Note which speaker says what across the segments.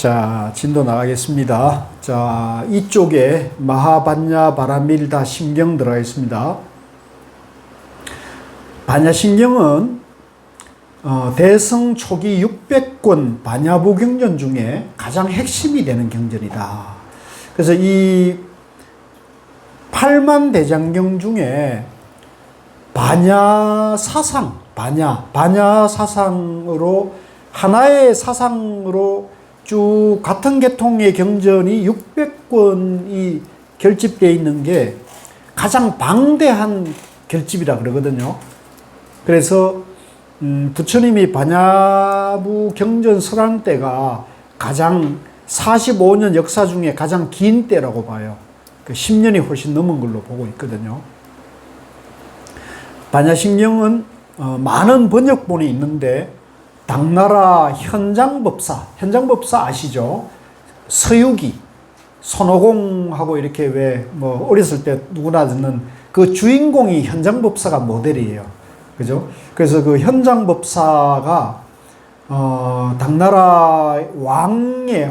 Speaker 1: 자, 진도 나가겠습니다. 자, 이쪽에 마하반야 바라밀다 신경 들어가 있습니다. 반야신경은 대성 초기 600권 반야부 경전 중에 가장 핵심이 되는 경전이다. 그래서 이 8만 대장경 중에 반야 사상으로 하나의 사상으로 쭉 같은 계통의 경전이 600권이 결집되어 있는 게 가장 방대한 결집이라 그러거든요. 그래서 부처님이 반야부 경전 설한 때가 가장 45년 역사 중에 가장 긴 때라고 봐요. 10년이 훨씬 넘은 걸로 보고 있거든요. 반야신경은 많은 번역본이 있는데 당나라 현장법사 아시죠? 서유기, 손오공하고 이렇게 왜 뭐 어렸을 때 누구나 듣는 그 주인공이 현장법사가 모델이에요. 그죠? 그래서 그 현장법사가 당나라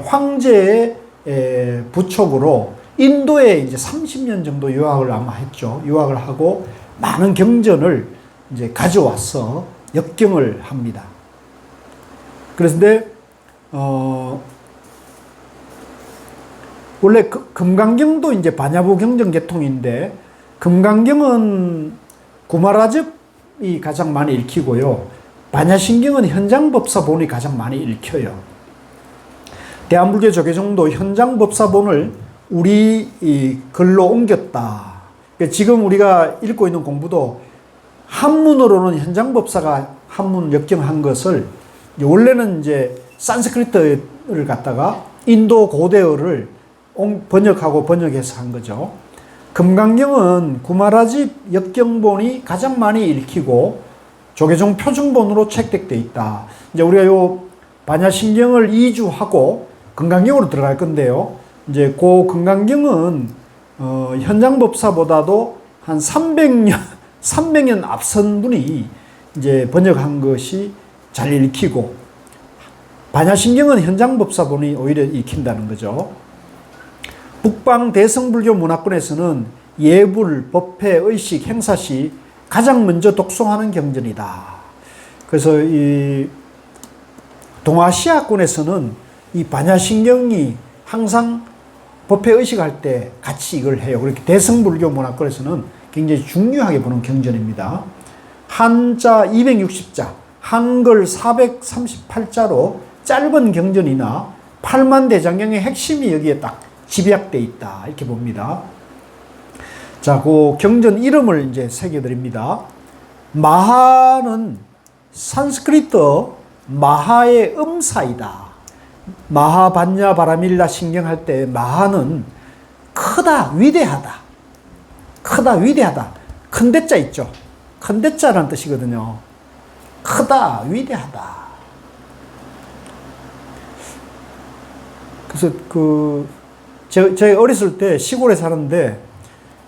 Speaker 1: 황제의 부촉으로 인도에 이제 30년 정도 유학을 아마 했죠. 유학을 하고 많은 경전을 이제 가져와서 역경을 합니다. 그런데 원래 금강경도 이제 반야부 경전 계통인데 금강경은 구마라즙이 가장 많이 읽히고요. 반야신경은 현장법사본이 가장 많이 읽혀요. 대한불교 조계종도 현장법사본을 우리 글로 옮겼다. 지금 우리가 읽고 있는 공부도 한문으로는 현장법사가 한문 역경한 것을 원래는 이제 산스크리트를 갖다가 인도 고대어를 번역해서 한 거죠. 금강경은 구마라집 역경본이 가장 많이 읽히고 조계종 표준본으로 채택되어 있다. 이제 우리가 요 반야신경을 이주하고 금강경으로 들어갈 건데요. 이제 그 금강경은 현장법사보다도 한 300년 앞선 분이 이제 번역한 것이 잘 읽히고 반야신경은 현장법사본이 오히려 읽힌다는 거죠. 북방 대성불교 문화권에서는 예불, 법회, 의식, 행사시 가장 먼저 독송하는 경전이다. 그래서 이 동아시아권에서는 이 반야신경이 항상 법회 의식할 때 같이 이걸 해요. 그렇게 대성불교 문화권에서는 굉장히 중요하게 보는 경전입니다. 한자 260자, 한글 438자로 짧은 경전이나 8만 대장경의 핵심이 여기에 딱 집약되어 있다. 이렇게 봅니다. 자, 그 경전 이름을 이제 새겨드립니다. 마하는 산스크리트 마하의 음사이다. 마하반야 바라밀라 신경할 때 마하는 크다, 위대하다. 크다, 위대하다. 큰 대자 있죠. 큰 대자라는 뜻이거든요. 크다, 위대하다. 그래서 제가 어렸을 때 시골에 사는데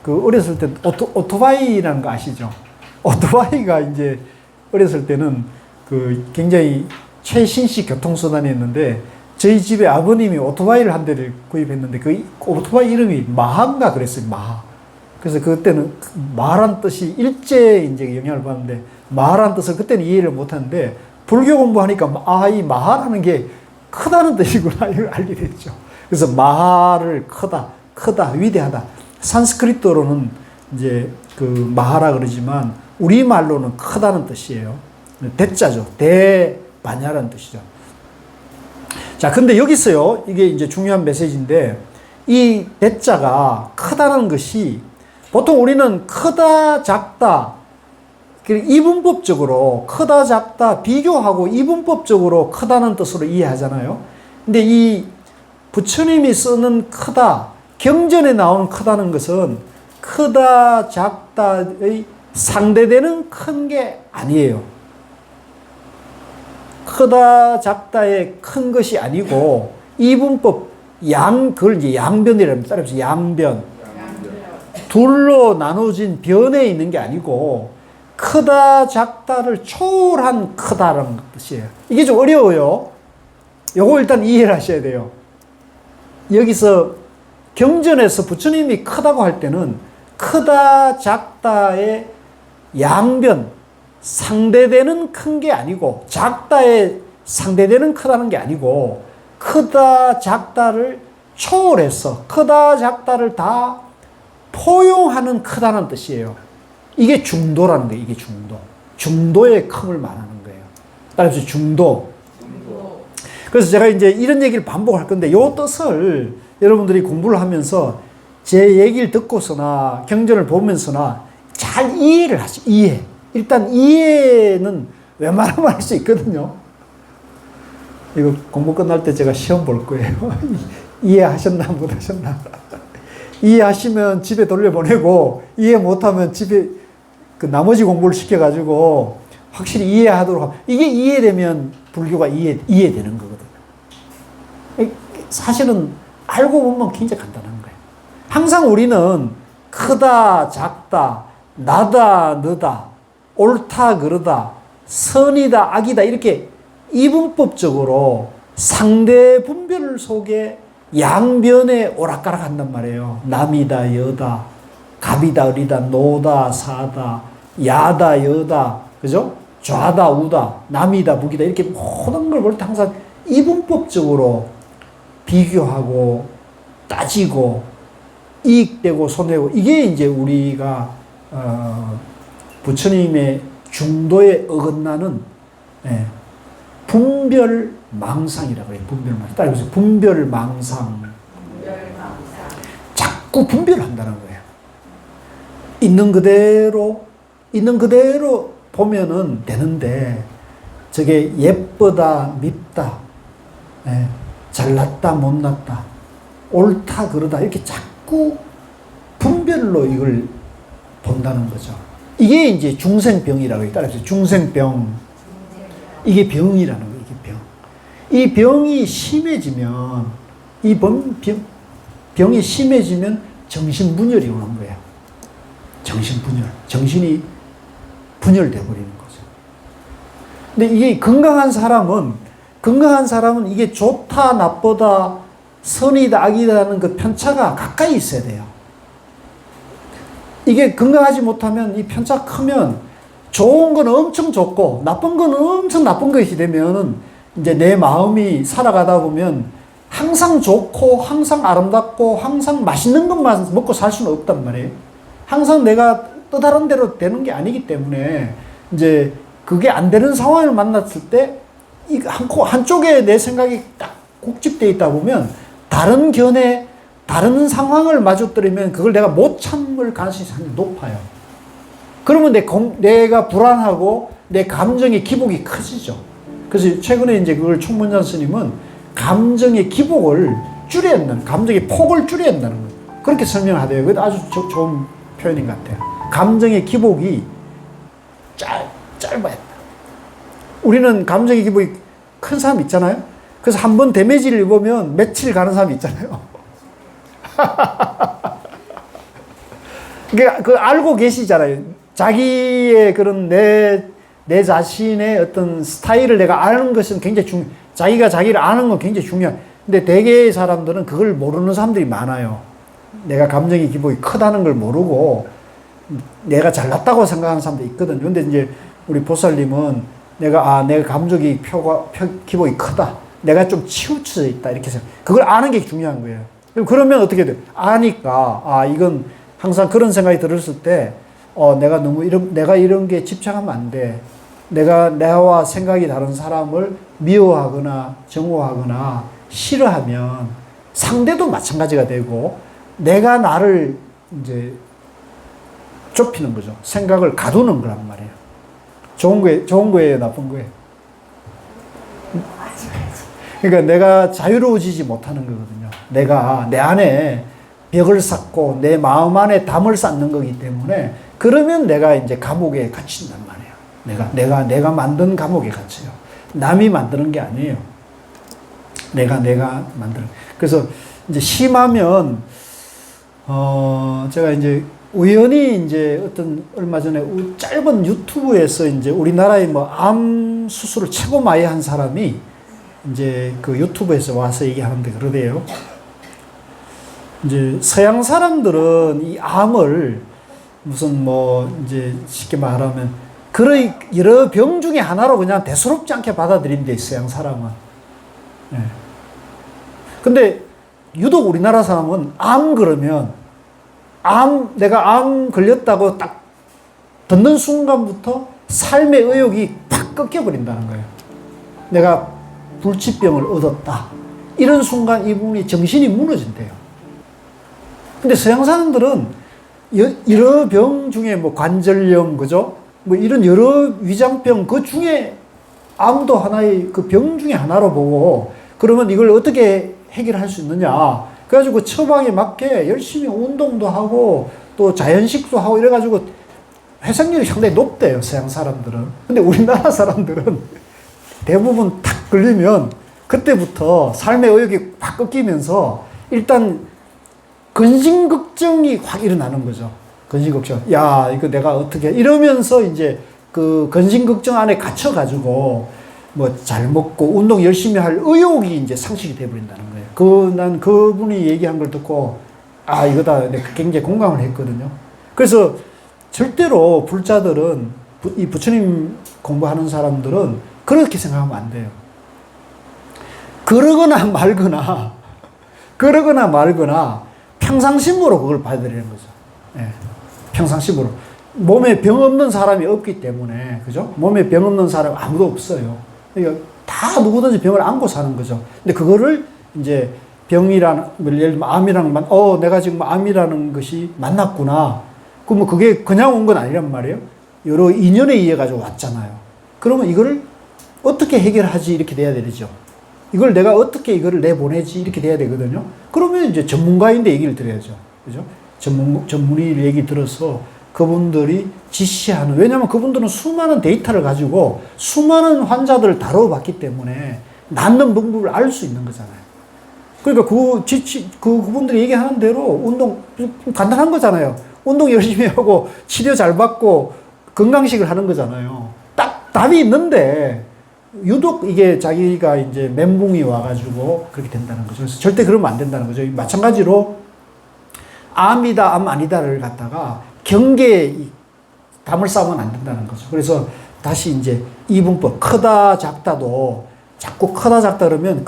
Speaker 1: 어렸을 때 오토바이라는 거 아시죠? 오토바이가 이제 어렸을 때는 굉장히 최신식 교통수단이었는데 저희 집에 아버님이 오토바이를 한 대를 구입했는데 그 오토바이 이름이 마하인가 그랬어요. 마하. 그래서 그때는 마하란 뜻이 일제에 이제 영향을 받는데 마하란 뜻을 그때는 이해를 못하는데 불교 공부하니까 이 마하라는 게 크다는 뜻이구나 이걸 알게 됐죠. 그래서 마하를 크다, 위대하다. 산스크리트로는 이제 마하라 그러지만 우리말로는 크다는 뜻이에요. 대자죠. 대반야라는 뜻이죠. 자, 근데 여기서요, 이게 이제 중요한 메시지인데, 이 대자가 크다는 것이 보통 우리는 크다, 작다, 이분법적으로 크다, 작다, 비교하고 이분법적으로 크다는 뜻으로 이해하잖아요. 근데 이 부처님이 쓰는 크다, 경전에 나오는 크다는 것은 크다, 작다의 상대되는 큰 게 아니에요. 크다, 작다의 큰 것이 아니고, 이분법, 그걸 이제 양변이랍니다. 따라서 양변. 둘로 나눠진 변에 있는 게 아니고, 크다, 작다를 초월한 크다라는 뜻이에요. 이게 좀 어려워요. 요거 일단 이해를 하셔야 돼요. 여기서 경전에서 부처님이 크다고 할 때는 크다 작다의 양변, 상대되는 큰 게 아니고 작다에 상대되는 크다는 게 아니고 크다 작다를 초월해서 크다 작다를 다 포용하는 크다는 뜻이에요. 이게 중도라는 거예요. 이게 중도. 중도의 큼을 말하는 거예요. 따라서 중도. 그래서 제가 이제 이런 얘기를 반복할 건데 이 뜻을 여러분들이 공부를 하면서 제 얘기를 듣고서나 경전을 보면서나 잘 이해를 하시죠. 이해. 일단 이해는 웬만하면 할 수 있거든요. 이거 공부 끝날 때 제가 시험 볼 거예요. 이해하셨나 못하셨나. 이해하시면 집에 돌려보내고 이해 못하면 집에 그 나머지 공부를 시켜가지고 확실히 이해하도록 이게 이해되면 불교가 이해되는 거거든요. 사실은 알고 보면 굉장히 간단한 거예요. 항상 우리는 크다 작다 나다 너다 옳다 그르다 선이다 악이다 이렇게 이분법적으로 상대 분별 속에 양변에 오락가락 한단 말이에요. 남이다 여다 갑이다 을이다 노다 사다 야다 여다 그죠? 좌다 우다 남이다 북이다 이렇게 모든 걸 볼 때 항상 이분법적으로 비교하고 따지고 이익되고 손해고 이게 이제 우리가 부처님의 중도에 어긋나는 분별망상이라고 해요. 분별망상. 따라서 분별망상. 자꾸 분별한다는 거예요. 있는 그대로 보면은 되는데 저게 예쁘다 밉다 잘났다 못났다 옳다 그르다 이렇게 자꾸 분별로 이걸 본다는 거죠. 이게 이제 중생병이라고 해요. 따라서 중생병. 이게 병이라는 거예요. 이게 병. 이 병이 심해지면 병이 심해지면 정신분열이 오는 거예요. 정신분열. 정신이 분열돼 버리는 거죠. 근데 이게 건강한 사람은 이게 좋다 나쁘다 선이다 악이다라는 그 편차가 가까이 있어야 돼요. 이게 건강하지 못하면 이 편차 크면 좋은 건 엄청 좋고 나쁜 건 엄청 나쁜 것이 되면은 이제 내 마음이 살아가다 보면 항상 좋고 항상 아름답고 항상 맛있는 것만 먹고 살 수는 없단 말이에요. 항상 내가 뜻하는 대로 되는 게 아니기 때문에 이제 그게 안 되는 상황을 만났을 때 이 한쪽에 내 생각이 딱 국집되어 있다 보면 다른 견해 다른 상황을 마주뜨리면 그걸 내가 못 참을 가능성이 상당히 높아요. 그러면 내가 불안하고 내 감정의 기복이 커지죠. 그래서 최근에 이제 그걸 총문전 스님은 감정의 기복을 줄여야 한다는, 감정의 폭을 줄여야 한다는 거예요. 그렇게 설명하대요. 그게 아주 좋은 표현인 것 같아요. 감정의 기복이 짧아야 한다. 우리는 감정의 기복이 큰 사람 있잖아요. 그래서 한번 데미지를 입으면 며칠 가는 사람이 있잖아요. 그 알고 계시잖아요. 자기의 그런 내 자신의 어떤 스타일을 내가 아는 것은 굉장히 자기가 자기를 아는 건 굉장히 중요한. 근데 대개의 사람들은 그걸 모르는 사람들이 많아요. 내가 감정의 기복이 크다는 걸 모르고 내가 잘났다고 생각하는 사람도 있거든요. 근데 이제 우리 보살님은 내가 감정의 기복이 크다. 내가 좀 치우쳐져 있다. 이렇게 생각. 그걸 아는 게 중요한 거예요. 그러면 어떻게 돼요? 아니까, 이건 항상 그런 생각이 들었을 때, 내가 이런 게 집착하면 안 돼. 나와 생각이 다른 사람을 미워하거나 정오하거나 싫어하면 상대도 마찬가지가 되고, 내가 나를 이제 좁히는 거죠. 생각을 가두는 거란 말이에요. 좋은 거예요, 나쁜 거예요? 그러니까 내가 자유로워지지 못하는 거거든요. 내가 내 안에 벽을 쌓고 내 마음 안에 담을 쌓는 거기 때문에 그러면 내가 이제 감옥에 갇힌단 말이에요. 내가 만든 감옥에 갇혀요. 남이 만드는 게 아니에요. 내가 만드는. 그래서 이제 심하면 제가 이제 우연히 이제 얼마 전에 짧은 유튜브에서 이제 우리나라의 암 수술을 최고 많이 한 사람이 이제 그 유튜브에서 와서 얘기하는데 그러대요. 이제 서양 사람들은 이 암을 무슨 뭐 이제 쉽게 말하면 그런 여러 병 중에 하나로 그냥 대수롭지 않게 받아들인대, 서양 사람은. 예. 근데 유독 우리나라 사람은 암 그러면 내가 암 걸렸다고 딱 듣는 순간부터 삶의 의욕이 팍 꺾여버린다는 거예요. 내가 불치병을 얻었다. 이런 순간 이분이 정신이 무너진대요. 근데 서양 사람들은 여러 병 중에 뭐 관절염, 그죠? 뭐 이런 여러 위장병 그 중에 암도 하나의 그 병 중에 하나로 보고 그러면 이걸 어떻게 해결할 수 있느냐. 그래가지고 처방에 맞게 열심히 운동도 하고 또 자연식도 하고 이래가지고 회생률이 상당히 높대요, 서양 사람들은. 근데 우리나라 사람들은 대부분 탁 걸리면 그때부터 삶의 의욕이 확 꺾이면서 일단 근심걱정이 확 일어나는 거죠. 근심걱정. 야, 이거 내가 어떻게, 이러면서 이제 그 근심걱정 안에 갇혀가지고 뭐 잘 먹고 운동 열심히 할 의욕이 이제 상실이 돼버린다는 거예요. 난 그분이 얘기한 걸 듣고, 아, 이거다. 내가 굉장히 공감을 했거든요. 그래서 절대로 불자들은, 이 부처님 공부하는 사람들은 그렇게 생각하면 안 돼요. 그러거나 말거나 평상심으로 그걸 받아들이는 거죠. 예. 평상심으로. 몸에 병 없는 사람이 없기 때문에, 그죠? 몸에 병 없는 사람 아무도 없어요. 그러니까 다 누구든지 병을 안고 사는 거죠. 근데 그거를 이제 병이라는, 예를 들면 암이라는, 내가 지금 암이라는 것이 만났구나. 그러면 그게 그냥 온 건 아니란 말이에요. 여러 인연에 의해 가지고 왔잖아요. 그러면 이거를 어떻게 해결하지? 이렇게 돼야 되죠. 이걸 내가 어떻게 이거를 내보내지? 이렇게 돼야 되거든요. 그러면 이제 전문가인데 얘기를 드려야죠. 그죠? 전문의 얘기 들어서 그분들이 지시하는, 왜냐하면 그분들은 수많은 데이터를 가지고 수많은 환자들을 다뤄봤기 때문에 낫는 방법을 알 수 있는 거잖아요. 그러니까 그분들이 얘기하는 대로 운동, 간단한 거잖아요. 운동 열심히 하고 치료 잘 받고 건강식을 하는 거잖아요. 딱 답이 있는데 유독 이게 자기가 이제 멘붕이 와가지고 그렇게 된다는 거죠. 그래서 절대 그러면 안 된다는 거죠. 마찬가지로 암이다, 암 아니다를 갖다가 경계에 담을 쌓으면 안 된다는 거죠. 그래서 다시 이제 이분법, 크다, 작다도 자꾸 크다, 작다 그러면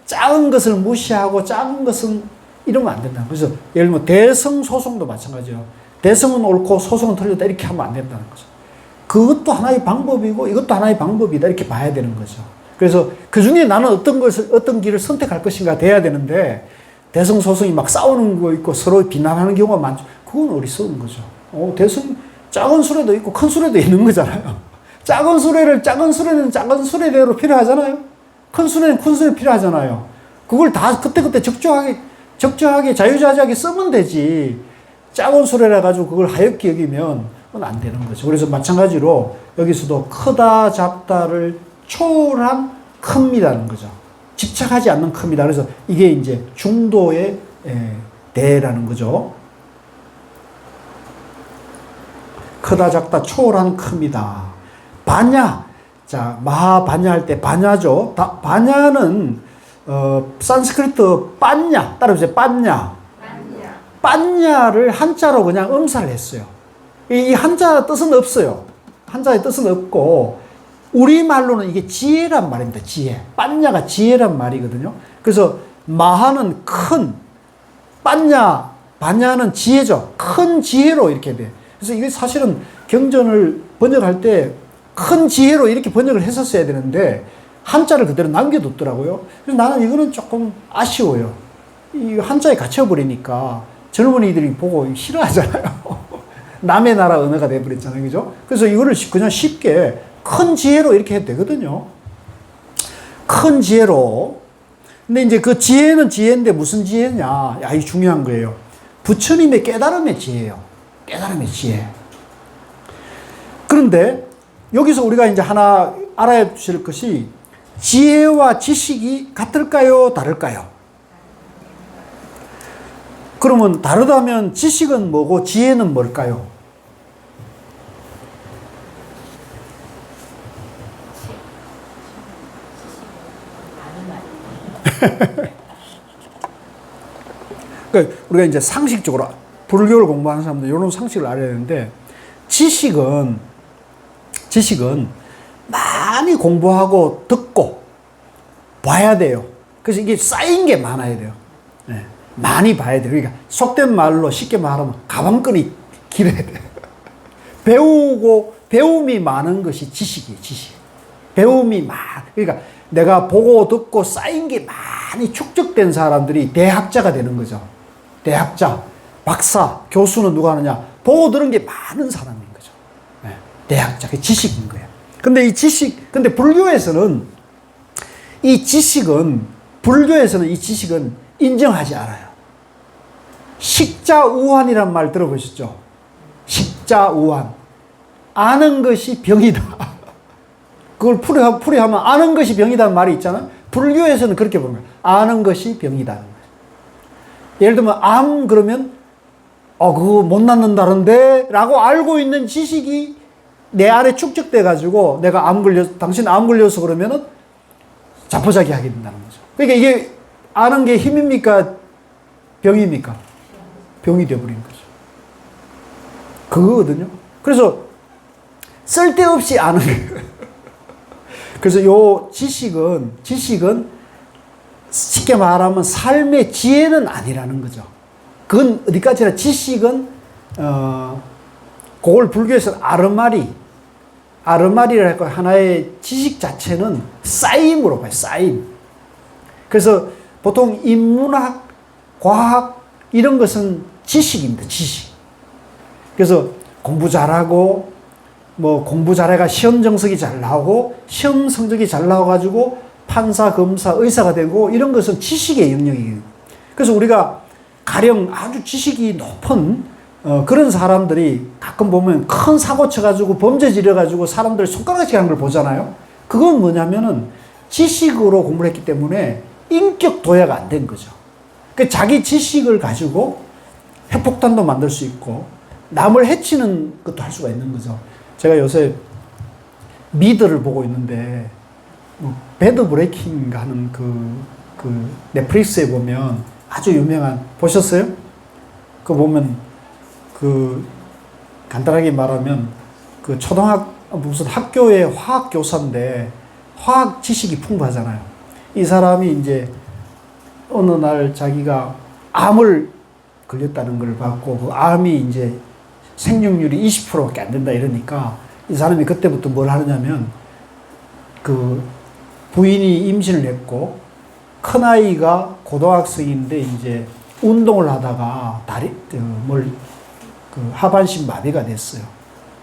Speaker 1: 작은 것을 무시하고 작은 것은 이러면 안 된다. 그래서 예를 들면 대성소송도 마찬가지예요. 대성은 옳고 소송은 틀렸다 이렇게 하면 안 된다는 거죠. 그것도 하나의 방법이고 이것도 하나의 방법이다 이렇게 봐야 되는 거죠. 그래서 그 중에 나는 어떤 길을 선택할 것인가 돼야 되는데 대성소송이 막 싸우는 거 있고 서로 비난하는 경우가 많죠. 그건 어리석은 거죠. 작은 수레도 있고 큰 수레도 있는 거잖아요. 작은 수레는 작은 수레대로 필요하잖아요. 큰 수레는 큰 수레 필요하잖아요. 그걸 다 그때그때 적절하게 자유자재하게 쓰면 되지. 작은 수레라 가지고 그걸 하얗게 여기면 그건 안 되는 거죠. 그래서 마찬가지로 여기서도 크다 작다를 초월한 큽니다는 거죠. 집착하지 않는 큽니다. 그래서 이게 이제 중도의 대라는 거죠. 크다 작다 초월한 큽니다. 바냐. 자, 마하바냐 할 때 바냐죠. 바냐는 산스크리트 빤냐. 따라해보세요. 빤냐. 빤냐를 한자로 그냥 음사를 했어요. 이 한자 뜻은 없어요. 한자의 뜻은 없고 우리말로는 이게 지혜란 말입니다. 지혜. 빤냐가 지혜란 말이거든요. 그래서 마하는 큰, 바냐는 지혜죠. 큰 지혜로 이렇게 돼. 그래서 이게 사실은 경전을 번역할 때 큰 지혜로 이렇게 번역을 했었어야 되는데 한자를 그대로 남겨뒀더라고요. 그래서 나는 이거는 조금 아쉬워요. 이 한자에 갇혀버리니까 젊은이들이 보고 싫어하잖아요. 남의 나라 언어가 돼버렸잖아요. 그죠? 그래서 이거를 그냥 쉽게 큰 지혜로 이렇게 해도 되거든요. 큰 지혜로. 근데 이제 그 지혜는 지혜인데 무슨 지혜냐? 야, 이게 중요한 거예요. 부처님의 깨달음의 지혜예요. 깨달음의 지혜. 그런데 여기서 우리가 이제 하나 알아야 될 것이 지혜와 지식이 같을까요? 다를까요? 그러면 다르다면 지식은 뭐고 지혜는 뭘까요? 그러니까 우리가 이제 상식적으로 불교를 공부하는 사람들 이런 상식을 알아야 되는데 지식은 많이 공부하고 듣고 봐야 돼요. 그래서 이게 쌓인 게 많아야 돼요. 네. 많이 봐야 돼요. 그러니까 속된 말로 쉽게 말하면 가방끈이 길어야 돼요. 배움이 많은 것이 지식이에요, 지식. 그러니까 내가 보고 듣고 쌓인 게 많이 축적된 사람들이 대학자가 되는 거죠. 대학자, 박사, 교수는 누가 하느냐? 보고 들은 게 많은 사람인 거죠. 네. 대학자, 그 지식인 거예요. 근데 불교에서는 불교에서는 이 지식은 인정하지 않아요. 식자우환이란 말 들어보셨죠? 식자우환. 아는 것이 병이다. 그걸 풀이하면 아는 것이 병이다는 말이 있잖아요. 불교에서는 그렇게 보는 거예요. 아는 것이 병이다. 예를 들면 암 그러면 그거 못 낫는다는데 라고 알고 있는 지식이 내 안에 축적돼 가지고 내가 당신 암 걸려서 그러면은 자포자기하게 된다는 거죠. 그러니까 이게 아는 게 힘입니까? 병입니까? 병이 되어버린 거죠. 그거거든요. 그래서 쓸데없이 아는 거예요. 그래서 요 지식은 쉽게 말하면 삶의 지혜는 아니라는 거죠. 그건 어디까지나 지식은 그걸 불교에서는 아르마리라고 하나의 지식 자체는 쌓임으로 봐요. 쌓임. 그래서 보통 인문학, 과학 이런 것은 지식입니다. 지식. 그래서 공부 잘하고 공부 잘해가 시험 정석이 잘 나오고 시험 성적이 잘 나와가지고 판사, 검사, 의사가 되고 이런 것은 지식의 영역이에요. 그래서 우리가 가령 아주 지식이 높은 그런 사람들이 가끔 보면 큰 사고 쳐가지고 범죄 지려가지고 사람들 손가락질 하는 걸 보잖아요. 그건 뭐냐면은 지식으로 공부를 했기 때문에 인격 도야가 안 된 거죠. 그러니까 자기 지식을 가지고 핵폭탄도 만들 수 있고 남을 해치는 것도 할 수가 있는 거죠. 제가 요새 미드를 보고 있는데 배드 브레이킹 하는 그 넷플릭스에 보면 아주 유명한 보셨어요? 그거 보면 간단하게 말하면 무슨 학교의 화학 교사인데 화학 지식이 풍부하잖아요. 이 사람이 이제 어느 날 자기가 암을 걸렸다는 걸 봤고 그 암이 이제 생존율이 20%밖에 안 된다 이러니까 이 사람이 그때부터 뭘 하느냐면 그 부인이 임신을 했고 큰아이가 고등학생인데 이제 운동을 하다가 하반신 마비가 됐어요.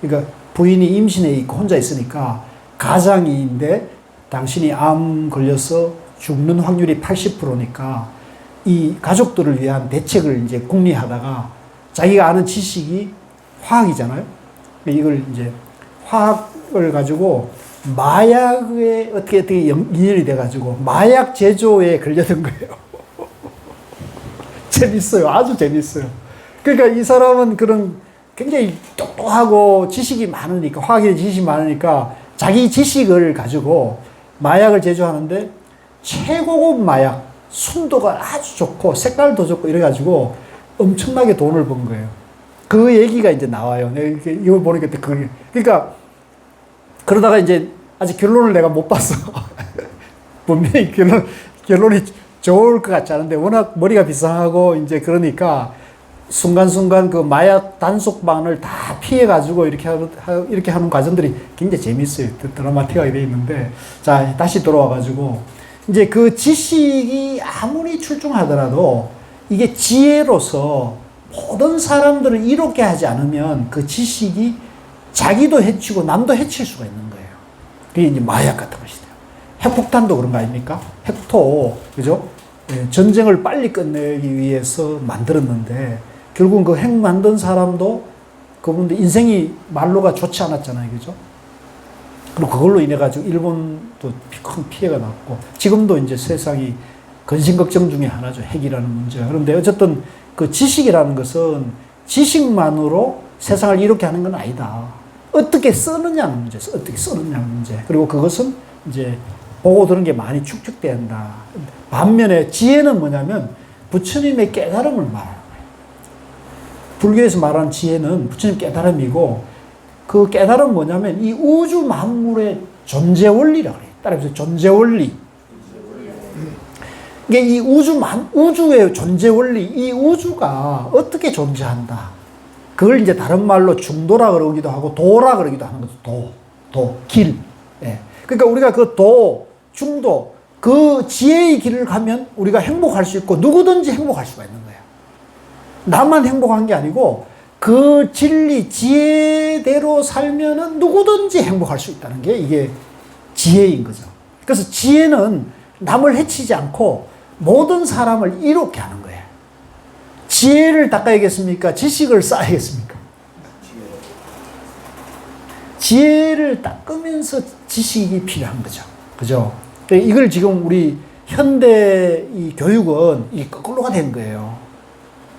Speaker 1: 그러니까 부인이 임신해 있고 혼자 있으니까 가장이인데 당신이 암 걸려서 죽는 확률이 80%니까 이 가족들을 위한 대책을 이제 궁리하다가 자기가 아는 지식이 화학이잖아요. 이걸 이제 화학을 가지고 마약에 어떻게 인연이 돼가지고 마약 제조에 걸려든 거예요. 재밌어요. 아주 재밌어요. 그러니까 이 사람은 그런 굉장히 똑똑하고 지식이 많으니까, 화학에 지식이 많으니까 자기 지식을 가지고 마약을 제조하는데 최고급 마약, 순도가 아주 좋고 색깔도 좋고 이래가지고 엄청나게 돈을 번 거예요. 그 얘기가 이제 나와요. 이걸 보니까 그러니까 그러다가 이제 아직 결론을 내가 못 봤어. 분명히 결론이 좋을 것 같지 않은데 워낙 머리가 비상하고 이제 그러니까 순간순간 그 마약 단속반을 다 피해가지고 이렇게 하는 과정들이 굉장히 재밌어요. 드라마틱하게 돼 있는데 자, 다시 돌아와가지고 이제 그 지식이 아무리 출중하더라도 이게 지혜로서 모든 사람들을 이롭게 하지 않으면 그 지식이 자기도 해치고 남도 해칠 수가 있는 거예요. 그게 이제 마약 같은 것이죠. 핵폭탄도 그런 거 아닙니까? 핵도, 그죠? 전쟁을 빨리 끝내기 위해서 만들었는데, 결국은 그 핵 만든 사람도 그분도 인생이 말로가 좋지 않았잖아요. 그죠? 그리고 그걸로 인해가지고 일본도 큰 피해가 났고, 지금도 이제 세상이 근심걱정 중에 하나죠. 핵이라는 문제가. 그런데 어쨌든 그 지식이라는 것은 지식만으로 세상을 이렇게 하는 건 아니다. 어떻게 쓰느냐는 문제, 어떻게 쓰느냐는 문제. 그리고 그것은 이제 보고 들은 게 많이 축적된다. 반면에 지혜는 뭐냐면 부처님의 깨달음을 말하는 거예요. 불교에서 말하는 지혜는 부처님 깨달음이고 그 깨달음은 뭐냐면 이 우주 만물의 존재 원리라고 그래요. 따라해보세요. 존재 원리. 이게 이 우주의 존재 원리, 이 우주가 어떻게 존재한다. 그걸 이제 다른 말로 중도라 그러기도 하고 도라 그러기도 하는 거죠. 길. 예. 그러니까 우리가 그 중도, 그 지혜의 길을 가면 우리가 행복할 수 있고 누구든지 행복할 수가 있는 거예요. 나만 행복한 게 아니고 그 진리, 지혜대로 살면은 누구든지 행복할 수 있다는 게 이게 지혜인 거죠. 그래서 지혜는 남을 해치지 않고 모든 사람을 이롭게 하는 거예요. 지혜를 닦아야겠습니까? 지식을 쌓아야겠습니까? 지혜를 닦으면서 지식이 필요한 거죠. 그죠? 이걸 지금 우리 현대 이 교육은 이 거꾸로가 된 거예요.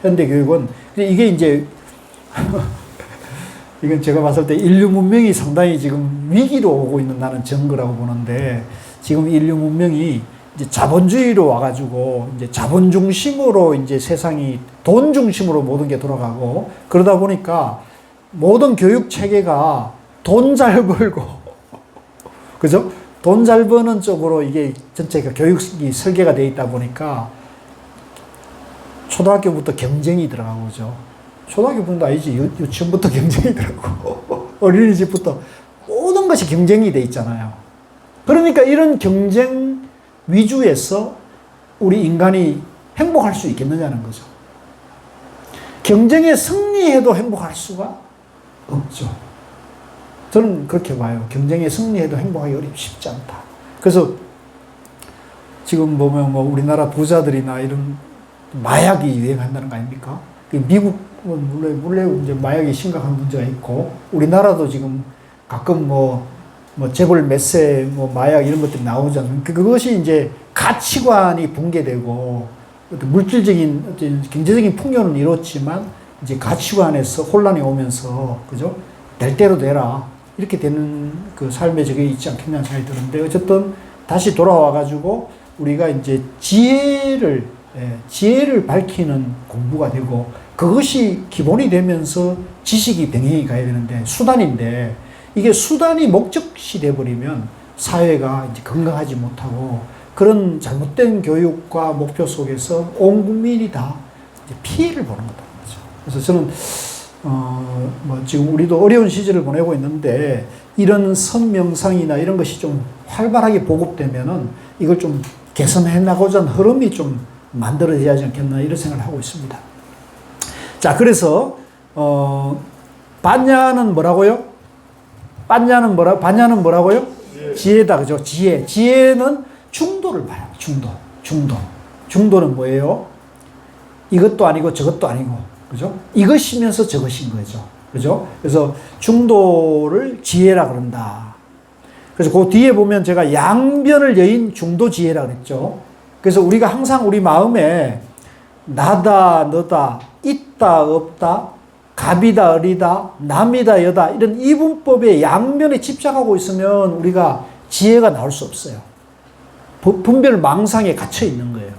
Speaker 1: 현대 교육은. 이게 이제, 이건 제가 봤을 때 인류 문명이 상당히 지금 위기로 오고 있는 나는 증거라고 보는데, 지금 인류 문명이 이제 자본주의로 와가지고, 이제 자본 중심으로 이제 세상이 돈 중심으로 모든 게 돌아가고, 그러다 보니까 모든 교육 체계가 돈 잘 벌고, 그죠? 돈 잘 버는 쪽으로 이게 전체가 교육이 설계가 되어 있다 보니까 초등학교부터 경쟁이 들어가고, 그죠? 초등학교부터 아니지, 유치원부터 경쟁이 들어가고, 어린이집부터 모든 것이 경쟁이 돼 있잖아요. 그러니까 이런 경쟁 위주에서 우리 인간이 행복할 수 있겠느냐는 거죠. 경쟁에 승리해도 행복할 수가 없죠. 저는 그렇게 봐요. 경쟁에 승리해도 행복하기 쉽지 않다. 그래서 지금 보면 뭐 우리나라 부자들이나 이런 마약이 유행한다는 거 아닙니까? 미국은 물론 이제 마약이 심각한 문제가 있고, 우리나라도 지금 가끔 뭐 재벌 몇세 마약 이런 것들이 나오지 않습니까? 그것이 이제 가치관이 붕괴되고, 물질적인 어떤 경제적인 풍요는 이렇지만 이제 가치관에서 혼란이 오면서, 그죠? 될 대로 되라. 이렇게 되는 그 삶의 적이 있지 않겠냐는 생각이 드는데, 어쨌든 다시 돌아와가지고 우리가 이제 지혜를 밝히는 공부가 되고, 그것이 기본이 되면서 지식이 병행이 가야 되는데, 수단인데, 이게 수단이 목적시 돼버리면 사회가 이제 건강하지 못하고, 그런 잘못된 교육과 목표 속에서 온 국민이 다 이제 피해를 보는 거다. 그래서 저는 지금 우리도 어려운 시절을 보내고 있는데, 이런 선명상이나 이런 것이 좀 활발하게 보급되면은 이걸 좀 개선해 나가고자 하는 흐름이 좀 만들어져야 하지 않겠나, 이런 생각을 하고 있습니다. 자, 그래서, 반야는 뭐라고요? 반야는 뭐라고요? 지혜다, 그죠? 지혜는 중도를 말해요. 중도는 뭐예요? 이것도 아니고 저것도 아니고, 그죠? 이것이면서 저것인 거죠. 그죠? 그래서 중도를 지혜라 그런다. 그래서 그 뒤에 보면 제가 양변을 여인 중도지혜라 그랬죠. 그래서 우리가 항상 우리 마음에 나다, 너다, 있다, 없다, 갑이다, 을이다, 남이다, 여다, 이런 이분법의 양면에 집착하고 있으면 우리가 지혜가 나올 수 없어요. 분별망상에 갇혀 있는 거예요.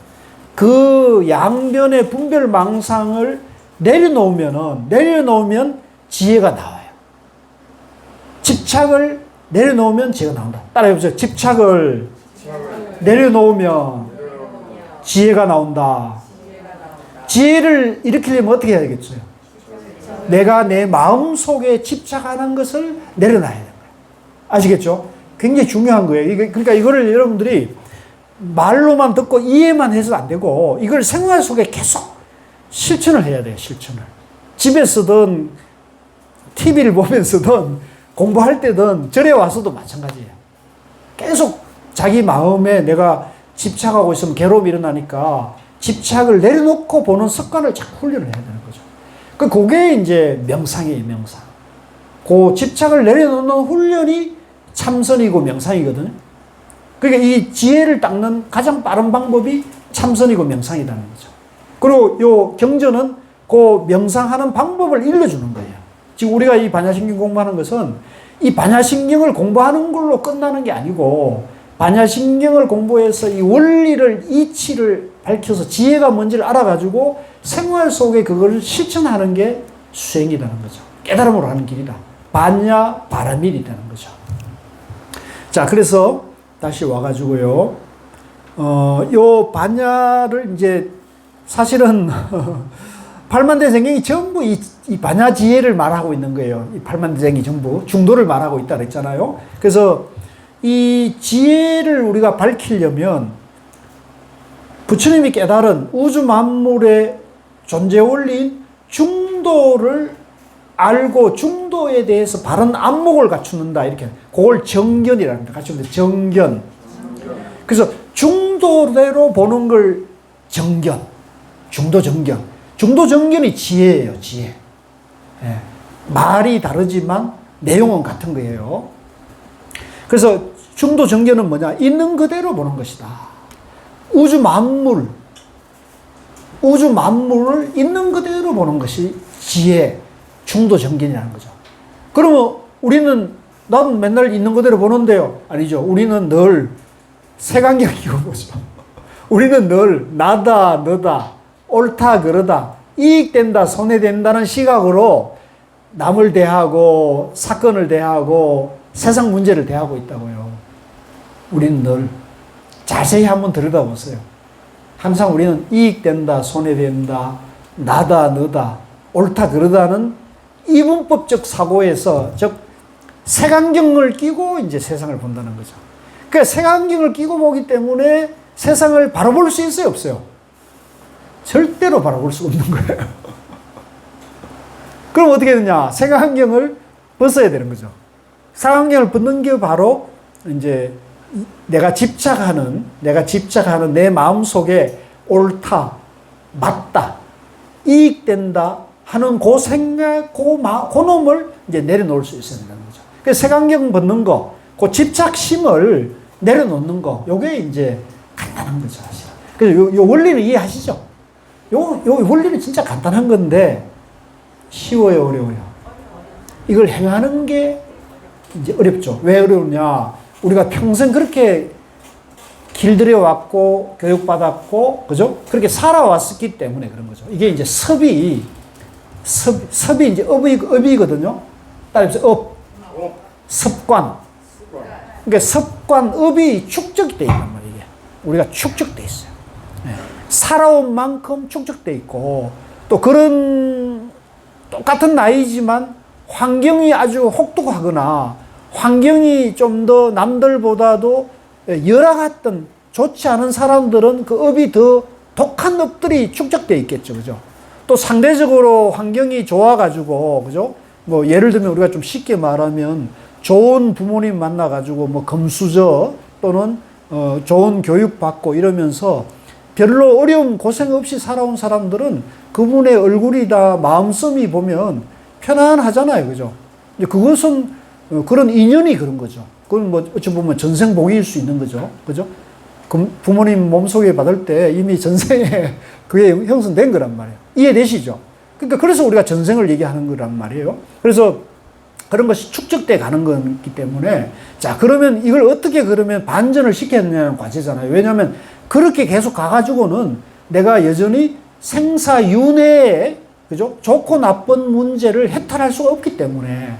Speaker 1: 그 양변의 분별망상을 내려놓으면 지혜가 나와요. 집착을 내려놓으면 지혜가 나온다. 따라해보세요. 집착을 내려놓으면 지혜가 나온다. 지혜를 일으키려면 어떻게 해야 되겠어요? 내가 내 마음 속에 집착하는 것을 내려놔야 되는 거예요. 아시겠죠? 굉장히 중요한 거예요. 그러니까 이거를 여러분들이 말로만 듣고 이해만 해서는 안 되고, 이걸 생활 속에 계속 실천을 해야 돼요. 실천을. 집에서든 TV를 보면서든 공부할 때든 절에 와서도 마찬가지예요. 계속 자기 마음에 내가 집착하고 있으면 괴로움이 일어나니까 집착을 내려놓고 보는 습관을 자꾸 훈련을 해야 되는 거죠. 그게 이제 명상이에요, 명상. 그 집착을 내려놓는 훈련이 참선이고 명상이거든요. 그러니까 이 지혜를 닦는 가장 빠른 방법이 참선이고 명상이라는 거죠. 그리고 요 경전은 그 명상하는 방법을 일러주는 거예요. 지금 우리가 이 반야신경 공부하는 것은 이 반야신경을 공부하는 걸로 끝나는 게 아니고, 반야신경을 공부해서 이 원리를, 이치를 밝혀서 지혜가 뭔지를 알아가지고 생활 속에 그걸 실천하는 게 수행이라는 거죠. 깨달음으로 하는 길이다. 반야 바라밀이라는 거죠. 자, 그래서 다시 와가지고요. 요 반야를 이제 사실은 팔만대생경이 전부 이 반야 지혜를 말하고 있는 거예요. 이 팔만대생이 전부 중도를 말하고 있다 그랬잖아요. 그래서 이 지혜를 우리가 밝히려면 부처님이 깨달은 우주 만물의 존재 원리인 중도를 알고 중도에 대해서 바른 안목을 갖추는다. 이렇게. 그걸 정견이랍니다. 갖추는데 정견. 그래서 중도대로 보는 걸 정견. 중도 정견. 중도 정견이 지혜예요. 지혜. 예. 말이 다르지만 내용은 같은 거예요. 그래서 중도 정견은 뭐냐? 있는 그대로 보는 것이다. 우주 만물을 있는 그대로 보는 것이 지혜, 중도 정견이라는 거죠. 그러면 나는 맨날 있는 그대로 보는데요. 아니죠. 우리는 늘 색안경 끼고 보죠. 우리는 늘 나다, 너다, 옳다, 그러다, 이익된다, 손해된다는 시각으로 남을 대하고 사건을 대하고 세상 문제를 대하고 있다고요. 우리는 늘 자세히 한번 들여다보세요. 항상 우리는 이익된다, 손해된다, 나다, 너다, 옳다, 그러다는 이분법적 사고에서, 즉 색안경을 끼고 이제 세상을 본다는 거죠. 그러니까 색안경을 끼고 보기 때문에 세상을 바라볼 수 있어요, 없어요? 절대로 바라볼 수 없는 거예요. 그럼 어떻게 되냐? 색안경을 벗어야 되는 거죠. 색안경을 벗는 게 바로 이제 내가 집착하는 내 마음 속에 옳다, 맞다, 이익된다 하는 그 생각, 그 놈을 이제 내려놓을 수 있어야 된다는 거죠. 그래서 색안경 벗는 거, 그 집착심을 내려놓는 거, 요게 이제 간단한 거죠, 사실. 그래서 요 원리를 이해하시죠? 요 원리는 진짜 간단한 건데, 쉬워요, 어려워요? 이걸 행하는 게 이제 어렵죠. 왜 어려우냐? 우리가 평생 그렇게 길들여 왔고, 교육받았고, 그죠? 그렇게 살아왔기 때문에 그런 거죠. 이게 이제 섭이 이제 업이거든요. 따라서 습관. 그러니까 습관, 업이 축적돼 있단 말이에요. 우리가 축적돼 있어요. 네. 살아온 만큼 축적돼 있고, 또 그런 똑같은 나이지만 환경이 아주 혹독하거나 환경이 좀 더 남들보다도 열악했던 좋지 않은 사람들은 그 업이 더 독한 업들이 축적돼 있겠죠. 그죠? 또 상대적으로 환경이 좋아가지고, 그죠? 뭐 예를 들면 우리가 좀 쉽게 말하면 좋은 부모님 만나가지고 뭐 금수저 또는 좋은 교육 받고 이러면서 별로 어려움 고생 없이 살아온 사람들은 그분의 얼굴이다 마음씀이 보면 편안하잖아요. 그죠? 그것은 그런 인연이 그런 거죠. 그건 뭐 어찌 보면 전생복일 수 있는 거죠. 그죠? 부모님 몸속에 받을 때 이미 전생에 그게 형성된 거란 말이에요. 이해되시죠? 그러니까 그래서 우리가 전생을 얘기하는 거란 말이에요. 그래서 그런 것이 축적돼 가는 거기 때문에, 자, 그러면 이걸 어떻게 그러면 반전을 시켜야 되냐는 과제잖아요. 왜냐하면 그렇게 계속 가가지고는 내가 여전히 생사윤회에, 그죠? 좋고 나쁜 문제를 해탈할 수가 없기 때문에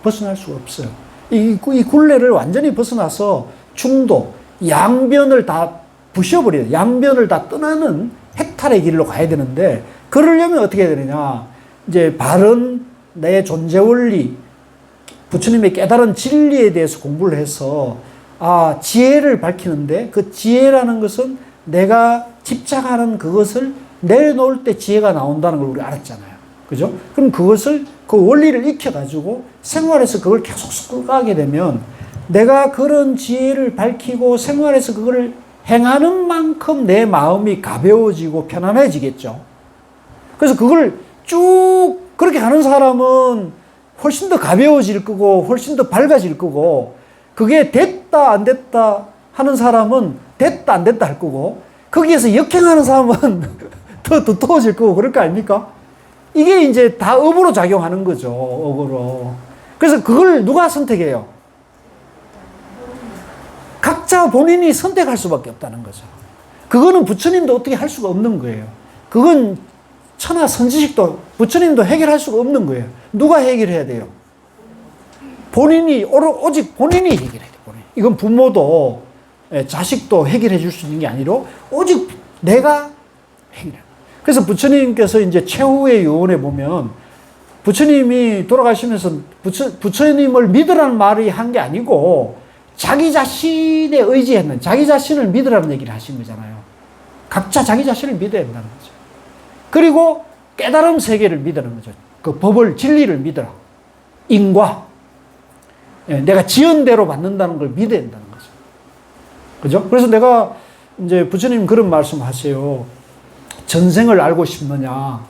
Speaker 1: 벗어날 수가 없어요. 이 굴레를 완전히 벗어나서 중도, 양변을 다 부셔버려요. 양변을 다 떠나는 해탈의 길로 가야 되는데, 그러려면 어떻게 해야 되느냐? 이제 바른 내 존재 원리, 부처님의 깨달은 진리에 대해서 공부를 해서, 지혜를 밝히는데, 그 지혜라는 것은 내가 집착하는 그것을 내려놓을 때 지혜가 나온다는 걸 우리 알았잖아요. 그죠? 그럼 그 원리를 익혀가지고 생활에서 그걸 계속 습득하게 되면 내가 그런 지혜를 밝히고 생활에서 그걸 행하는 만큼 내 마음이 가벼워지고 편안해지겠죠. 그래서 그걸 쭉 그렇게 하는 사람은 훨씬 더 가벼워질 거고 훨씬 더 밝아질 거고, 그게 됐다 안 됐다 하는 사람은 됐다 안 됐다 할 거고, 거기에서 역행하는 사람은 더 두터워질 거고 그럴 거 아닙니까? 이게 이제 다 업으로 작용하는 거죠. 업으로. 그래서 그걸 누가 선택해요? 각자 본인이 선택할 수밖에 없다는 거죠. 그거는 부처님도 어떻게 할 수가 없는 거예요. 그건 천하 선지식도 부처님도 해결할 수가 없는 거예요. 누가 해결해야 돼요? 본인이, 오직 본인이 해결해야 돼요. 본인. 이건 부모도 자식도 해결해 줄 수 있는 게 아니라 오직 내가 해결해. 그래서 부처님께서 이제 최후의 요원에 보면 부처님이 돌아가시면서 부처님을 믿으라는 말이 한 게 아니고 자기 자신에 의지했는, 자기 자신을 믿으라는 얘기를 하신 거잖아요. 각자 자기 자신을 믿어야 된다는 거죠. 그리고 깨달음 세계를 믿으라는 거죠. 그 법을, 진리를 믿어라. 인과. 내가 지은 대로 받는다는 걸 믿어야 된다는 거죠. 그죠? 그래서 내가 이제 부처님 그런 말씀 하세요. 전생을 알고 싶느냐?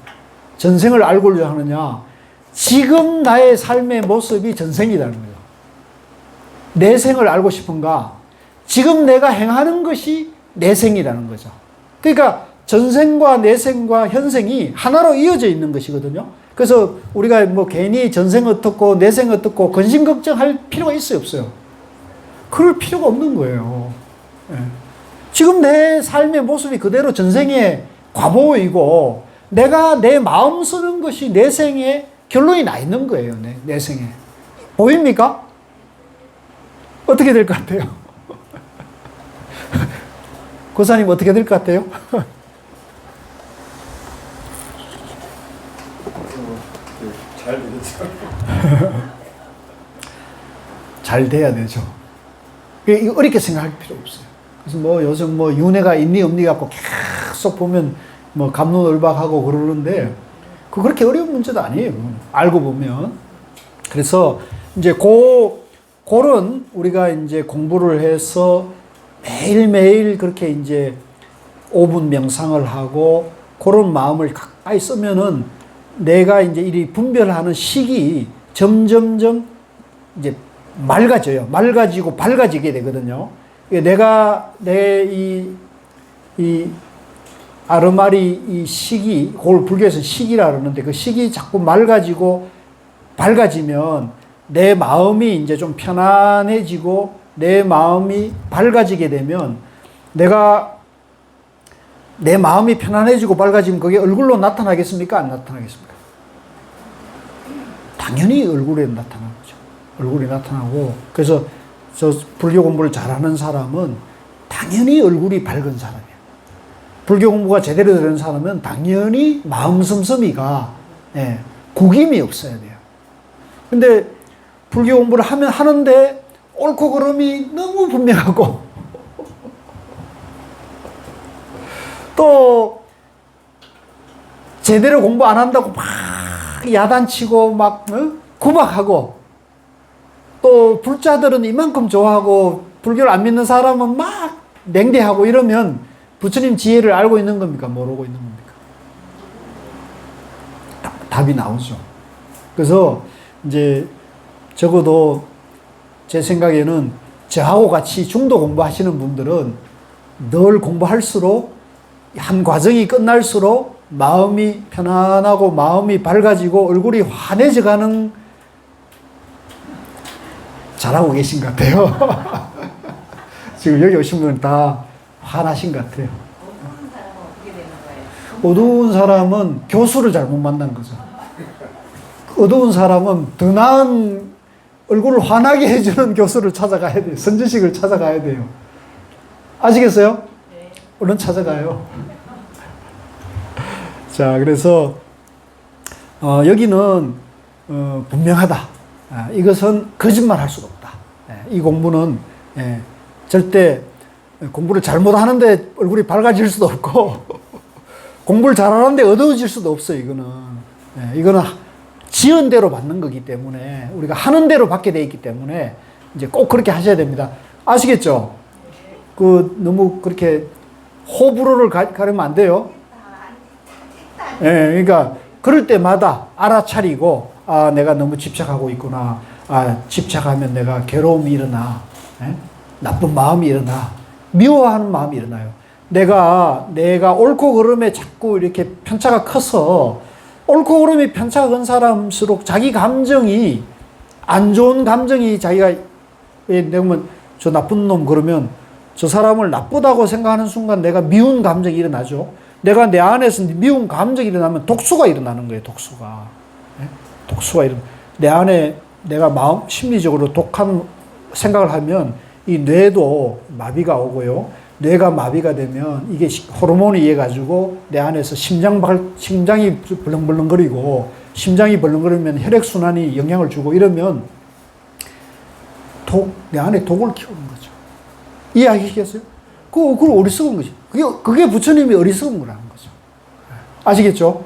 Speaker 1: 전생을 알고자 하느냐? 지금 나의 삶의 모습이 전생이라는 거죠. 내 생을 알고 싶은가? 지금 내가 행하는 것이 내 생이라는 거죠. 그러니까 전생과 내생과 현생이 하나로 이어져 있는 것이거든요. 그래서 우리가 뭐 괜히 전생 어떻고 내생 어떻고 근심 걱정할 필요가 있어요, 없어요? 그럴 필요가 없는 거예요. 지금 내 삶의 모습이 그대로 전생의 과보이고 내가 내 마음 쓰는 것이 내생의 결론이 나 있는 거예요. 내생에. 보입니까? 어떻게 될 것 같아요? 고사님 어떻게 될 것 같아요?
Speaker 2: 잘 되겠죠.
Speaker 1: 잘 돼야 되죠. 이거 어렵게 생각할 필요 없어요. 그래서 뭐 요즘 뭐 윤회가 있니 없니 갖고 계속 보면 뭐 갑론을박하고 그러는데 그 그렇게 어려운 문제도 아니에요. 알고 보면. 그래서 이제 그런 우리가 이제 공부를 해서 매일매일 그렇게 이제 5분 명상을 하고 그런 마음을 가까이 쓰면은 내가 이제 이 분별하는 식이 점점점 이제 맑아져요. 맑아지고 밝아지게 되거든요. 내가 이 아르마리 이 식이, 그걸 불교에서 식이라 그러는데 그 식이 자꾸 맑아지고 밝아지면 내 마음이 이제 좀 편안해지고 내 마음이 밝아지게 되면 내 마음이 편안해지고 밝아지면 그게 얼굴로 나타나겠습니까? 안 나타나겠습니까? 당연히 얼굴에 나타나는 거죠. 얼굴이 나타나고, 그래서 저 불교 공부를 잘하는 사람은 당연히 얼굴이 밝은 사람이에요. 불교 공부가 제대로 되는 사람은 당연히 마음 씀씀이가 구김이 없어야 돼요. 근데 불교 공부를 하는데 옳고 그름이 너무 분명하고 또 제대로 공부 안 한다고 막 야단치고 막 구박하고 또 불자들은 이만큼 좋아하고 불교를 안 믿는 사람은 막 냉대하고 이러면 부처님 지혜를 알고 있는 겁니까? 모르고 있는 겁니까? 답이 나오죠. 그래서 이제 적어도 제 생각에는 저하고 같이 중도 공부하시는 분들은 늘 공부할수록 한 과정이 끝날수록 마음이 편안하고 마음이 밝아지고 얼굴이 환해져 가는 잘하고 계신 것 같아요. 지금 여기 오신 분은 다 화나신 것 같아요.
Speaker 3: 어두운 사람은 어떻게 되는 거예요?
Speaker 1: 어두운 사람은 교수를 잘못 만난 거죠. 어두운 사람은 더 나은 얼굴을 환하게 해주는 교수를 찾아가야 돼요. 선지식을 찾아가야 돼요. 아시겠어요?
Speaker 3: 네.
Speaker 1: 얼른 찾아가요. 자, 그래서 여기는 분명하다. 이것은 거짓말 할 수가 없다. 이 공부는 절대 공부를 잘못하는데 얼굴이 밝아질 수도 없고 공부를 잘하는데 어두워질 수도 없어요. 이거는 지은 대로 받는 거기 때문에 우리가 하는 대로 받게 돼 있기 때문에 이제 꼭 그렇게 하셔야 됩니다. 아시겠죠? 너무 그렇게 호불호를 가르면 안 돼요. 그러니까 그럴 때마다 알아차리고 내가 너무 집착하고 있구나. 집착하면 내가 괴로움이 일어나. 나쁜 마음이 일어나. 미워하는 마음이 일어나요. 내가 옳고 그름에 자꾸 이렇게 편차가 커서 옳고 그름이 편차가 큰 사람일수록 자기 감정이 안 좋은 감정이 자기가 내가 저 나쁜 놈 그러면 저 사람을 나쁘다고 생각하는 순간 내가 미운 감정이 일어나죠. 내가 내 안에서 미운 감정이 일어나면 독소가 일어나는 거예요. 독소가. 독소가 내 안에 내가 심리적으로 독한 생각을 하면 이 뇌도 마비가 오고요. 뇌가 마비가 되면 이게 호르몬이 이해 가지고 내 안에서 심장이 벌렁벌렁거리고, 심장이 벌렁거리면 혈액순환이 영향을 주고 이러면 내 안에 독을 키우는 거죠. 이해하시겠어요? 그거 어리석은 거지. 그게 부처님이 어리석은 거라는 거죠. 아시겠죠?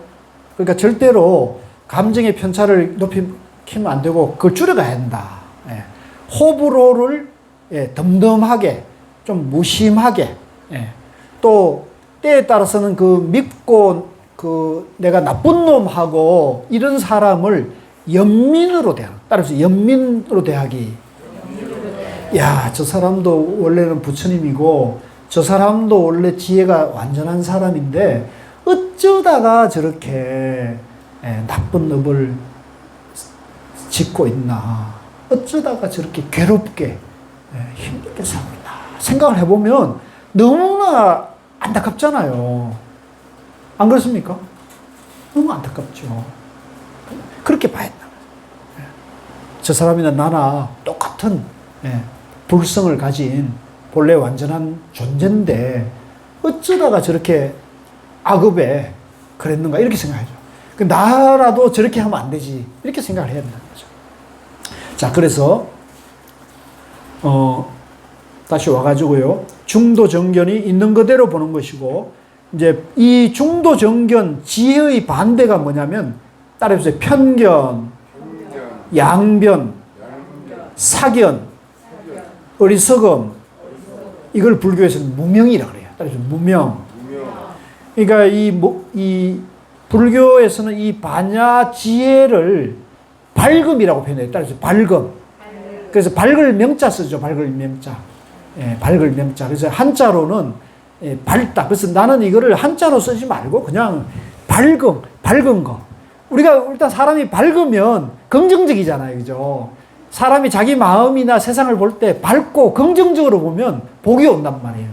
Speaker 1: 그러니까 절대로 감정의 편차를 높이면 안 되고 그걸 줄여가야 한다. 예. 호불호를 덤덤하게, 좀 무심하게, 또 때에 따라서는 믿고 내가 나쁜 놈하고 이런 사람을 연민으로 대하기. 따라서 연민으로 대하기. 야, 저 사람도 원래는 부처님이고 저 사람도 원래 지혜가 완전한 사람인데 어쩌다가 저렇게 나쁜 업을 짓고 있나, 어쩌다가 저렇게 괴롭게 힘들게 살고 있나 생각을 해보면 너무나 안타깝잖아요. 안 그렇습니까? 너무 안타깝죠. 그렇게 봐야 된다. 저 사람이나 나나 똑같은 불성을 가진 본래 완전한 존재인데 어쩌다가 저렇게 악업에 그랬는가 이렇게 생각하죠. 나라도 저렇게 하면 안 되지 이렇게 생각을 해야 된다는 거죠. 자, 그래서 다시 와가지고요, 중도 정견이 있는 그대로 보는 것이고, 이제 이 중도 정견 지혜의 반대가 뭐냐면 따라해보세요. 편견, 양변, 사견, 어리석음. 이걸 불교에서는 무명이라고 그래요. 따라서 무명. 그러니까 이 불교에서는 이 반야 지혜를 밝음이라고 표현해요. 따라서 밝음. 그래서 밝을 명자 쓰죠. 밝을 명자. 밝을 명자. 그래서 한자로는 밝다. 그래서 나는 이거를 한자로 쓰지 말고 그냥 밝은 거. 우리가 일단 사람이 밝으면 긍정적이잖아요. 그죠? 사람이 자기 마음이나 세상을 볼 때 밝고 긍정적으로 보면 복이 온단 말이에요.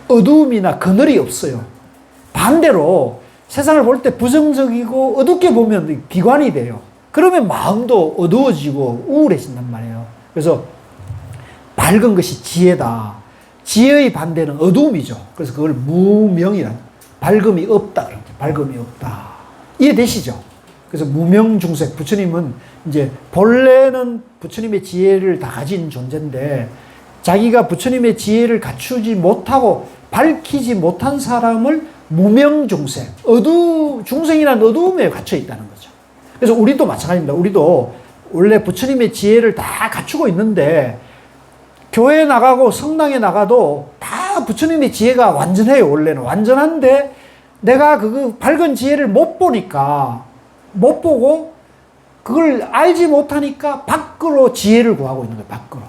Speaker 1: 어두움이나 그늘이 없어요. 반대로 세상을 볼 때 부정적이고 어둡게 보면 비관이 돼요. 그러면 마음도 어두워지고 우울해진단 말이에요. 그래서 밝은 것이 지혜다. 지혜의 반대는 어두움이죠. 그래서 그걸 무명이란, 밝음이 없다. 밝음이 없다. 이해되시죠? 그래서 무명중생, 부처님은 이제 본래는 부처님의 지혜를 다 가진 존재인데 자기가 부처님의 지혜를 갖추지 못하고 밝히지 못한 사람을 무명중생, 중생이라는 어두움에 갇혀 있다는 거죠. 그래서 우리도 마찬가지입니다. 우리도 원래 부처님의 지혜를 다 갖추고 있는데 교회에 나가고 성당에 나가도 다 부처님의 지혜가 완전해요. 원래는 완전한데 내가 그 밝은 지혜를 못 보고 그걸 알지 못하니까 밖으로 지혜를 구하고 있는 거예요. 밖으로.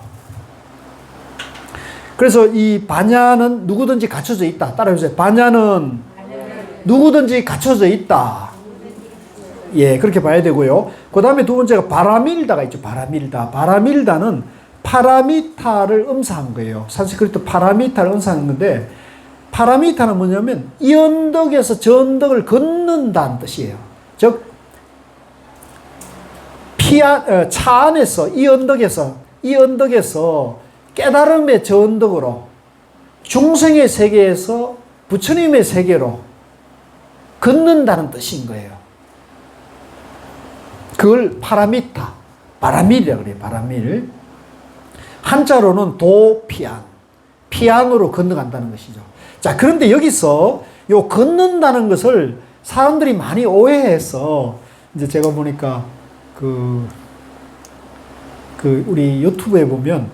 Speaker 1: 그래서 이 반야는 누구든지 갖춰져 있다. 따라해보세요. 반야는 누구든지 갖춰져 있다. 예, 그렇게 봐야 되고요. 그 다음에 두 번째가 바라밀다가 있죠. 바라밀다는 파라미타를 음사한 거예요. 산스크리트 파라미타를 음사한 건데, 파라미타는 뭐냐면 이 언덕에서 저 언덕을 걷는다는 뜻이에요. 즉 차 안에서 이 언덕에서 깨달음의 저 언덕으로 중생의 세계에서 부처님의 세계로 걷는다는 뜻인 거예요. 그걸 파라미타, 바라밀이라고 그래요. 바라밀. 한자로는 도피안, 피안으로 건너간다는 것이죠. 자, 그런데 여기서 요 걷는다는 것을 사람들이 많이 오해해서, 이제 제가 보니까 우리 유튜브에 보면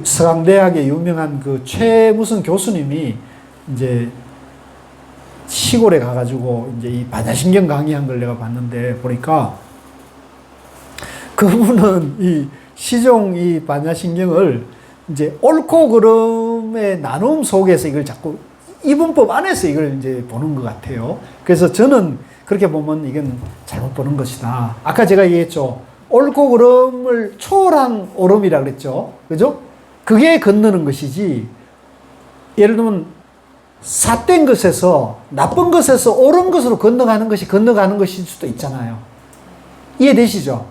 Speaker 1: 서강대학의 유명한 최 무슨 교수님이 이제 시골에 가가지고 이제 이 반야신경 강의한 걸 내가 봤는데 보니까 그분은 이 시종 이 반야신경을 이제 옳고 그름의 나눔 속에서 이걸 자꾸 이분법 안에서 이걸 이제 보는 것 같아요. 그래서 저는 그렇게 보면 이건 잘못 보는 것이다. 아까 제가 얘기했죠. 옳고 그름을 초월한 옳음이라 그랬죠. 그죠? 그게 건너는 것이지, 예를 들면 삿된 것에서, 나쁜 것에서 옳은 것으로 건너가는 것일 수도 있잖아요. 이해되시죠?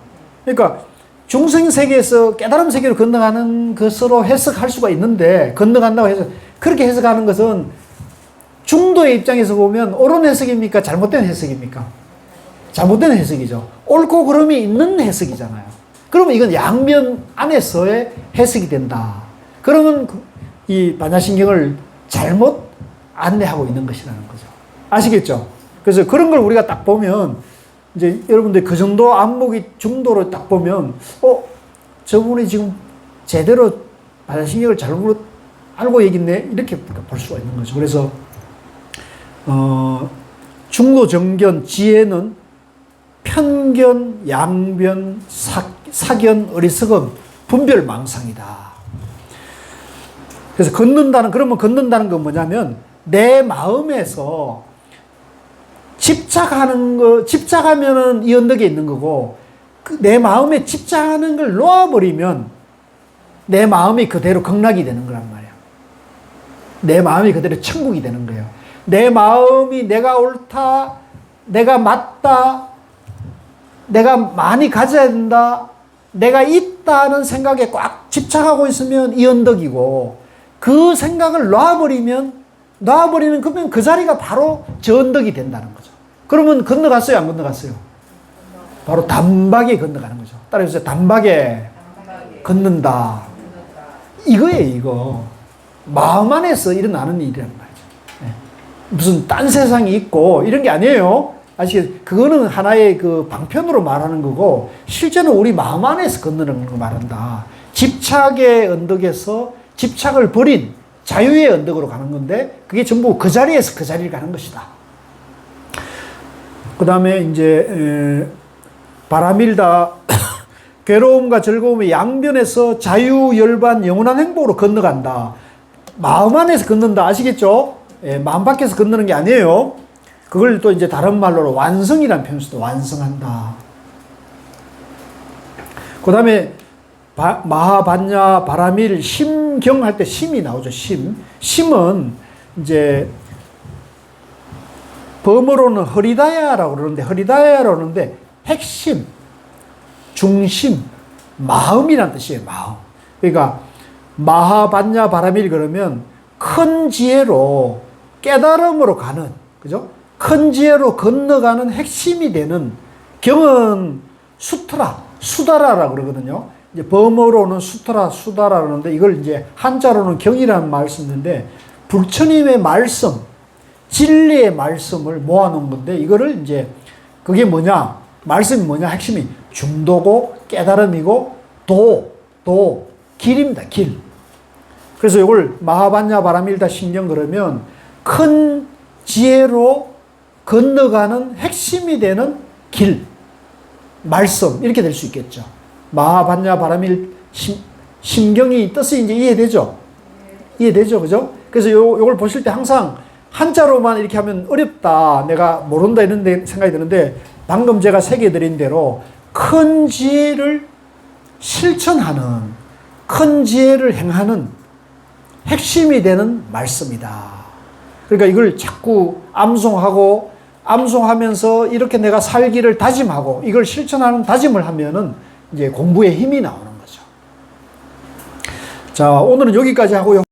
Speaker 1: 그러니까 중생 세계에서 깨달음 세계로 건너가는 것으로 해석할 수가 있는데, 건너간다고 해서 그렇게 해석하는 것은 중도의 입장에서 보면 옳은 해석입니까? 잘못된 해석입니까? 잘못된 해석이죠. 옳고 그름이 있는 해석이잖아요. 그러면 이건 양면 안에서의 해석이 된다. 그러면 이 반야신경을 잘못 안내하고 있는 것이라는 거죠. 아시겠죠? 그래서 그런 걸 우리가 딱 보면, 이제 여러분들 그 정도 안목이 중도로 딱 보면, 저분이 지금 제대로 반야신경을 잘못 알고 얘기네? 이렇게 볼 수가 있는 거죠. 그래서, 중도 정견, 지혜는 편견, 양변, 사견, 어리석음, 분별망상이다. 그래서 그러면 걷는다는 건 뭐냐면, 내 마음에서 집착하면은 이 언덕에 있는 거고, 내 마음에 집착하는 걸 놓아버리면 내 마음이 그대로 극락이 되는 거란 말이야. 내 마음이 그대로 천국이 되는 거예요. 내 마음이 내가 옳다, 내가 맞다, 내가 많이 가져야 된다, 내가 있다는 생각에 꽉 집착하고 있으면 이 언덕이고, 그 생각을 놔버리는 그러면 그 자리가 바로 저 언덕이 된다는 거죠. 그러면 건너갔어요, 안 건너갔어요? 바로 단박에 건너가는 거죠. 따라해주세요. 단박에 걷는다. 이거예요, 이거. 마음 안에서 일어나는 일이란 말이죠. 네. 무슨 딴 세상이 있고 이런 게 아니에요. 아시겠죠? 그거는 하나의 그 방편으로 말하는 거고, 실제는 우리 마음 안에서 건너는 거 말한다. 집착의 언덕에서 집착을 버린 자유의 언덕으로 가는 건데, 그게 전부 그 자리에서 그 자리를 가는 것이다. 그 다음에 이제 바라밀다. 괴로움과 즐거움의 양변에서 자유, 열반, 영원한 행복으로 건너간다. 마음 안에서 걷는다. 아시겠죠? 마음 밖에서 건너는 게 아니에요. 그걸 또 이제 다른 말로 완성이라는 표현을 써도 완성한다. 그 다음에 마하반야, 바라밀, 심경 할 때 심이 나오죠. 심은 이제 범어로는 허리다야라고 그러는데 핵심, 중심, 마음이라는 뜻이에요. 마음. 그러니까 마하반야, 바라밀 그러면 큰 지혜로 깨달음으로 가는, 그죠? 큰 지혜로 건너가는 핵심이 되는, 경은 수다라라고 그러거든요. 이제 범어로는 수다라 그러는데, 이걸 이제 한자로는 경이라는 말을 쓰는데, 부처님의 말씀, 진리의 말씀을 모아놓은 건데, 이거를 이제 그게 뭐냐? 말씀이 뭐냐? 핵심이 중도고 깨달음이고 길입니다. 길. 그래서 이걸 마하반야, 바라밀다, 심경 그러면 큰 지혜로 건너가는 핵심이 되는 길, 말씀, 이렇게 될 수 있겠죠. 마하반야, 바라밀, 심경이 뜻이 이제 이해되죠? 이해되죠? 그죠? 그래서 요걸 보실 때 항상 한자로만 이렇게 하면 어렵다, 내가 모른다 이런 생각이 드는데, 방금 제가 새겨드린 대로 큰 지혜를 실천하는, 큰 지혜를 행하는 핵심이 되는 말씀이다. 그러니까 이걸 자꾸 암송하면서 이렇게 내가 살기를 다짐하고 이걸 실천하는 다짐을 하면은 이제 공부에 힘이 나오는 거죠. 자, 오늘은 여기까지 하고요.